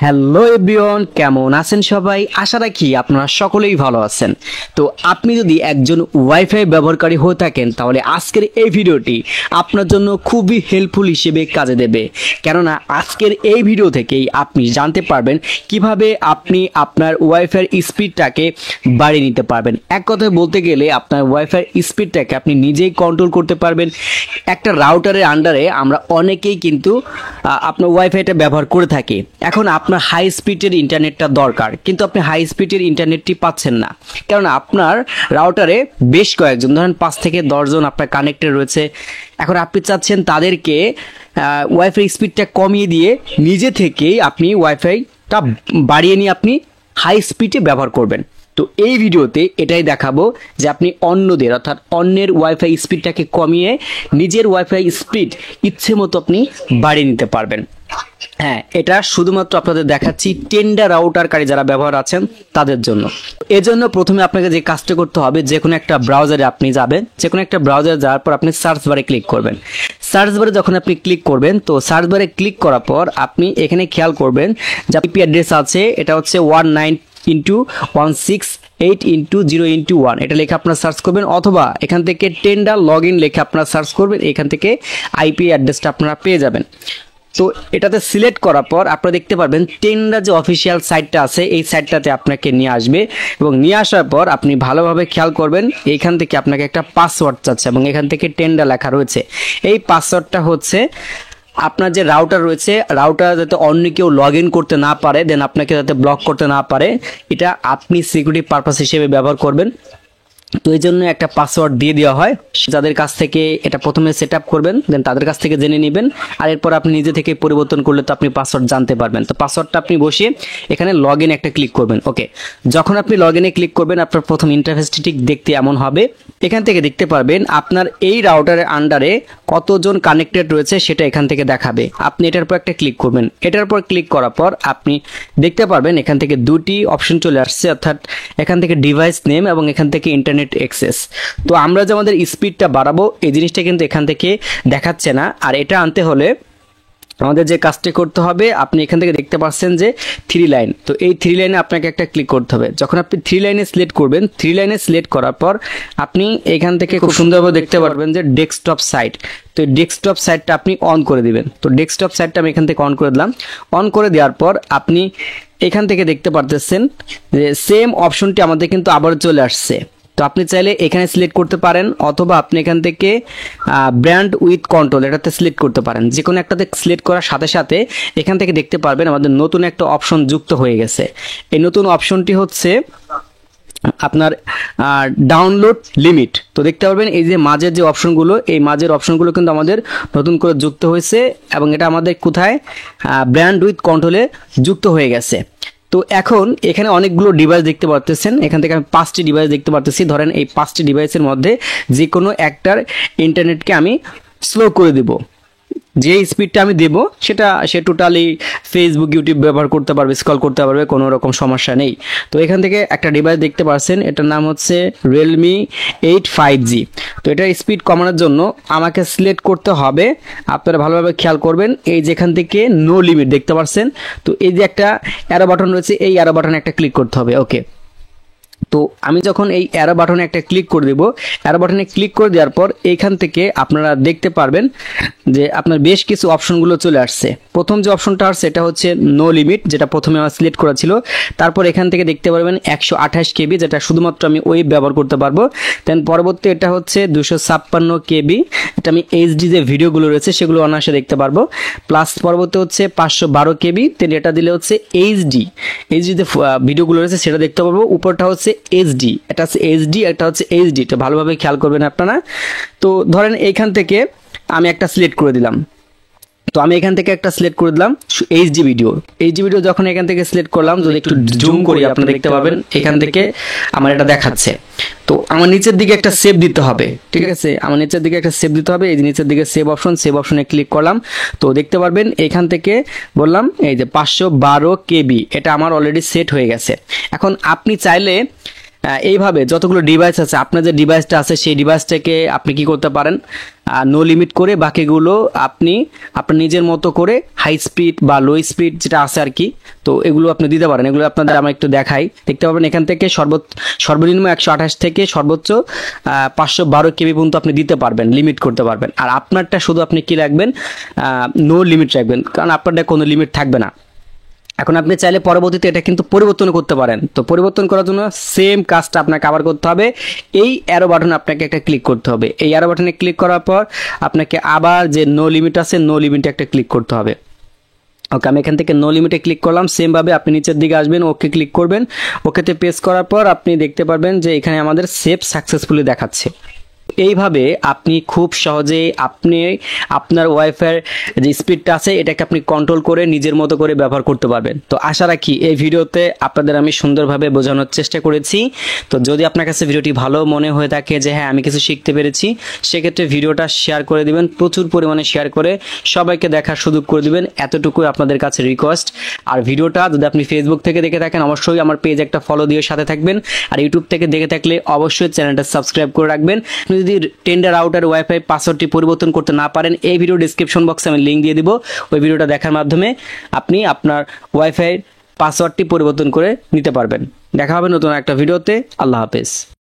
Hello everyone, কেমন আছেন সবাই? আশা রাখি আপনারা সকলেই ভালো আছেন। তো আপনি যদি একজন ওয়াইফাই ব্যবহারকারী হয়ে থাকেন তাহলে আজকের এই ভিডিওটি আপনার জন্য খুবই হেল্পফুল হিসেবে কাজে দেবে, কেননা আজকের এই ভিডিও থেকেই আপনি জানতে পারবেন কিভাবে আপনি আপনার ওয়াইফাই স্পিডটাকে বাড়িয়ে নিতে পারবেন। এক কথায় বলতে গেলে আপনার ওয়াইফাই স্পিডটাকে আপনি নিজেই কন্ট্রোল করতে পারবেন। একটা রাউটারের আন্ডারে আমরা অনেকেই কিন্তু আপনার ওয়াইফাইটা ব্যবহার করে থাকি। এখন আপনার হাই স্পিডের ইন্টারনেটটা দরকার, কিন্তু আপনি হাই স্পিডের ইন্টারনেটটি পাচ্ছেন না, কারণ আপনার রাউটারে বেশ কয়েকজন, ধরেন 5 থেকে 10 জন আপনার কানেক্টেড রয়েছে। এখন আপনি চাচ্ছেন তাদেরকে ওয়াইফাই স্পিডটা কমিয়ে দিয়ে নিজে থেকেই আপনি ওয়াইফাইটা বাড়িয়ে নিয়ে আপনি হাই স্পিডে ব্যবহার করবেন। তো এই ভিডিওতে এটাই দেখাবো যে আপনি অন্যদের অর্থাৎ অন্যের ওয়াইফাই স্পিডটাকে কমিয়ে নিজের ওয়াইফাই স্পিড ইচ্ছে মতো আপনি বাড়িয়ে নিতে পারবেন। হ্যাঁ, এটা শুধুমাত্র আপনাদের দেখাচ্ছি টেন্ডার রাউটারকারী যারা ব্যবহার আছেন তাদের জন্য। এজন্য প্রথমে আপনাকে যে কাজটা করতে হবে, যে কোনো একটা ব্রাউজারে আপনি যাবেন। যে কোনো একটা ব্রাউজারে যাওয়ার পর আপনি সার্চ বারে ক্লিক করবেন। সার্চ বারে যখন আপনি ক্লিক করবেন, তো সার্চ বারে ক্লিক করার পর আপনি এখানে খেয়াল করবেন যে আইপি অ্যাড্রেস আছে, এটা হচ্ছে 19.168.0.1, এটা লিখে আপনারা সার্চ করবেন, অথবা এখান থেকে টেন্ডার লগ ইন লিখে আপনারা সার্চ করবেন। এখান থেকে আইপি অ্যাড্রেসটা আপনারা পেয়ে যাবেন। তো এটাতে সিলেক্ট করার পর আপনারা দেখতে পারবেন টেন্ডার যে অফিসিয়াল সাইটটা আছে এই সাইটটাতে আপনাকে নিয়ে আসবে, এবং নিয়ে আসার পর আপনি ভালোভাবে খেয়াল করবেন এইখান থেকে আপনাকে একটা পাসওয়ার্ড চাচ্ছে এবং এখান থেকে টেন্ডার লেখা রয়েছে। এই পাসওয়ার্ডটা হচ্ছে আপনার যে রাউটার রয়েছে, রাউটার যাতে অন্য কেউ লগ ইন করতে না পারে, দেন আপনাকে যাতে ব্লক করতে না পারে, এটা আপনি সিকিউরিটি পারপাস হিসেবে ব্যবহার করবেন। তো এই জন্য একটা পাসওয়ার্ড দিয়ে দেওয়া হয়। যাদের কাছ থেকে এটা প্রথমে সেট আপ করবেন, দেন তাদের কাছ থেকে জেনে নেবেন, আর এরপর আপনি নিজে থেকে পরিবর্তন করলে তো আপনি পাসওয়ার্ড জানতে পারবেন। তো পাসওয়ার্ডটা আপনি বসিয়ে এখানে লগ ইন একটা ক্লিক করবেন। ওকে, যখন আপনি লগ ইনে ক্লিক করবেন আপনার প্রথম ইন্টারফেসটি ঠিক দেখতে এমন হবে। এখান থেকে দেখতে পারবেন আপনার এই রাউটারের আন্ডারে কতজন কানেক্টেড রয়েছে সেটা এখান থেকে দেখাবে। আপনি এটার পর একটা ক্লিক করবেন। এটার পর ক্লিক করার পর আপনি দেখতে পারবেন এখান থেকে দুটি অপশন চলে আসছে, অর্থাৎ এখান থেকে ডিভাইস নেম এবং এখান থেকে ইন্টারনেট এক্সেস। তো আমরা যে আমাদের স্পিডটা বাড়াবো এই জিনিসটা কিন্তু এখান থেকে দেখাচ্ছে না, আর এটা আনতে হলে আমাদের যে কাজটি করতে হবে, আপনি এখান থেকে দেখতে পাচ্ছেন যে 3 লাইন। তো এই 3 লাইনে আপনাকে একটা ক্লিক করতে হবে। যখন আপনি 3 লাইনে সিলেক্ট করবেন, 3 লাইনে সিলেক্ট করার পর আপনি এখান থেকে খুব সুন্দরভাবে দেখতে পারবেন যে ডেস্কটপ সাইট। তো এই ডেস্কটপ সাইটটা আপনি অন করে দিবেন। তো ডেস্কটপ সাইটটা আমি এখান থেকে অন করে দিলাম। অন করে দেওয়ার পর আপনি এখান থেকে দেখতে পারতেছেন যে সেম অপশনটি আমাদের কিন্তু আবার চলে আসছে। তো আপনি চাইলে এখানে সিলেক্ট করতে পারেন, অথবা আপনি এখান থেকে ব্র্যান্ড উইথ কন্ট্রোল এটাতে সিলেক্ট করতে পারেন। যে কোনো একটাতে সিলেক্ট করার সাথে সাথে এখান থেকে দেখতে পারবেন আমাদের নতুন একটা অপশন যুক্ত হয়ে গেছে। এই নতুন অপশনটি হচ্ছে আপনার ডাউনলোড লিমিট। তো দেখতে পারবেন এই যে মাঝের যে অপশনগুলো, এই মাঝের অপশনগুলো কিন্তু আমাদের নতুন করে যুক্ত হয়েছে, এবং এটা আমাদের কোথায় ব্র্যান্ড উইথ কন্ট্রোলে যুক্ত হয়ে গেছে। তো এখন এখানে অনেকগুলো ডিভাইস দেখতে পারতেছেন, এখান থেকে আমি 5টি ডিভাইস দেখতে পারতেছি। ধরেন এই 5টি ডিভাইসের মধ্যে যে কোনো একটার ইন্টারনেটকে আমি স্লো করে দেব। যে স্পিডটা আমি দেব সেটা সে টোটালি ফেসবুক ইউটিউব ব্যবহার করতে পারবে, স্ক্রল করতে পারবে, কোনো রকম সমস্যা নেই। তো এখান থেকে একটা ডিভাইস দেখতে পাচ্ছেন, এটার নাম হচ্ছে Realme 8 5G। তো এটার স্পিড কমানোর জন্য আমাকে সিলেক্ট করতে হবে, আপনারা ভালোভাবে খেয়াল করবেন, এই যেখান থেকে নো লিমিট দেখতে পাচ্ছেন। তো এই যে একটা অ্যারো বাটন রয়েছে, এই অ্যারো বাটনে একটা ক্লিক করতে হবে। ওকে, তো আমি যখন এই অ্যারো বাটনে একটা ক্লিক করে দেব, অ্যারো বাটনে ক্লিক করে দেওয়ার পর এইখান থেকে আপনারা দেখতে পারবেন যে আপনার বেশ কিছু অপশনগুলো চলে আসছে। প্রথম যে অপশনটা আসছে এটা হচ্ছে নো লিমিট, যেটা প্রথমে আমার সিলেক্ট করা ছিল। তারপর এখান থেকে দেখতে পারবেন 128 KB, যেটা শুধুমাত্র আমি ওয়েব ব্যবহার করতে পারবো। দেন পরবর্তী এটা হচ্ছে 256 KB, এটা আমি এইচডি যে ভিডিওগুলো রয়েছে সেগুলো অনায়াসে দেখতে পারবো। প্লাস পরবর্তী হচ্ছে 512 KB, দেন এটা দিলে হচ্ছে এইচডি যে ভিডিওগুলো রয়েছে সেটা দেখতে পারবো। উপরটা হচ্ছে এইচডি, এটা হচ্ছে এইচডি, এটা হচ্ছে এইচডি, এটা ভালোভাবে খেয়াল করবেন আপনারা। তো ধরেন এইখান থেকে আমি একটা সিলেক্ট করে দিলাম। তো আমি এখান থেকে একটা সিলেক্ট করে দিলাম এইচডি ভিডিও। যখন এখান থেকে সিলেক্ট করলাম, যদি একটু জুম করি আপনারা দেখতে পাবেন এখান থেকে আমার এটা দেখাচ্ছে। তো আমার নিচের দিকে একটা সেভ দিতে হবে, ঠিক আছে, আমার নিচের দিকে একটা সেভ দিতে হবে। এই যে নিচের দিকে সেভ অপশনে ক্লিক করলাম। তো দেখতে পারবেন এখান থেকে বললাম এই যে 512 KB, এটা আমার অলরেডি সেট হয়ে গেছে। এখন আপনি চাইলে এইভাবে যতগুলো ডিভাইস আছে, আপনার যে ডিভাইসটা আছে সেই ডিভাইসটাকে আপনি কি করতে পারেন, নো লিমিট করে বাকিগুলো আপনি আপনার নিজের মতো করে হাই স্পিড বা লো স্পিড যেটা আছে আর কি, তো এগুলো আপনি দিতে পারেন। এগুলো আপনাদের আমি একটু দেখাই, দেখতে পাবেন এখান থেকে সর্বনিম্ন 128 থেকে সর্বোচ্চ 512 কেবি পর্যন্ত আপনি দিতে পারবেন, লিমিট করতে পারবেন। আর আপনারটা শুধু আপনি কি রাখবেন, নো লিমিট রাখবেন, কারণ আপনারটা কোনো লিমিট থাকবে না। এখন আপনি চাইলে পরবর্তীতে এটা কিন্তু পরিবর্তন করতে পারেন। তো পরিবর্তন করার জন্য সেম কাজটা আপনাকে আবার করতে হবে, এই অ্যারো বাটনে আপনাকে একটা ক্লিক করতে হবে। এই অ্যারো বাটনে ক্লিক করার পর আপনাকে আবার যে নো লিমিট আছে, নো লিমিটে একটা ক্লিক করতে হবে। ওকে, আমি এখান থেকে নো লিমিটে ক্লিক করলাম। সেমভাবে আপনি নিচের দিকে আসবেন, ওকে ক্লিক করবেন। ওকেতে প্রেস করার পর আপনি দেখতে পারবেন যে এখানে আমাদের সেভ সাকসেসফুলি দেখাচ্ছে। এইভাবে আপনি খুব সহজে আপনি আপনার ওয়াইফাইয়ের যে স্পিডটা আছে এটাকে আপনি কন্ট্রোল করে নিজের মতো করে ব্যবহার করতে পারবেন। তো আশা রাখি এই ভিডিওতে আপনাদের আমি সুন্দরভাবে বোঝানোর চেষ্টা করেছি। তো যদি আপনার কাছে ভিডিওটি ভালো মনে হয়ে থাকে যে হ্যাঁ আমি কিছু শিখতে পেরেছি, সেক্ষেত্রে ভিডিওটা শেয়ার করে দিবেন, প্রচুর পরিমাণে শেয়ার করে সবাইকে দেখার সুযোগ করে দিবেন, এতটুকুই আপনাদের কাছে রিকোয়েস্ট। আর ভিডিওটা যদি আপনি ফেসবুক থেকে দেখে থাকেন অবশ্যই আমার পেজ একটা ফলো দিয়ে সাথে থাকবেন, আর ইউটিউব থেকে দেখে থাকলে অবশ্যই চ্যানেলটা সাবস্ক্রাইব করে রাখবেন। যদি টেন্ডার রাউটার ওয়াইফাই পাসওয়ার্ডটি পরিবর্তন করতে না পারেন, এই ভিডিও ডেসক্রিপশন বক্সে আমি লিঙ্ক দিয়ে দিব, ওই ভিডিওটা দেখার মাধ্যমে আপনি আপনার ওয়াইফাই পাসওয়ার্ডটি পরিবর্তন করে নিতে পারবেন। দেখা হবে নতুন একটা ভিডিওতে। আল্লাহ হাফেজ।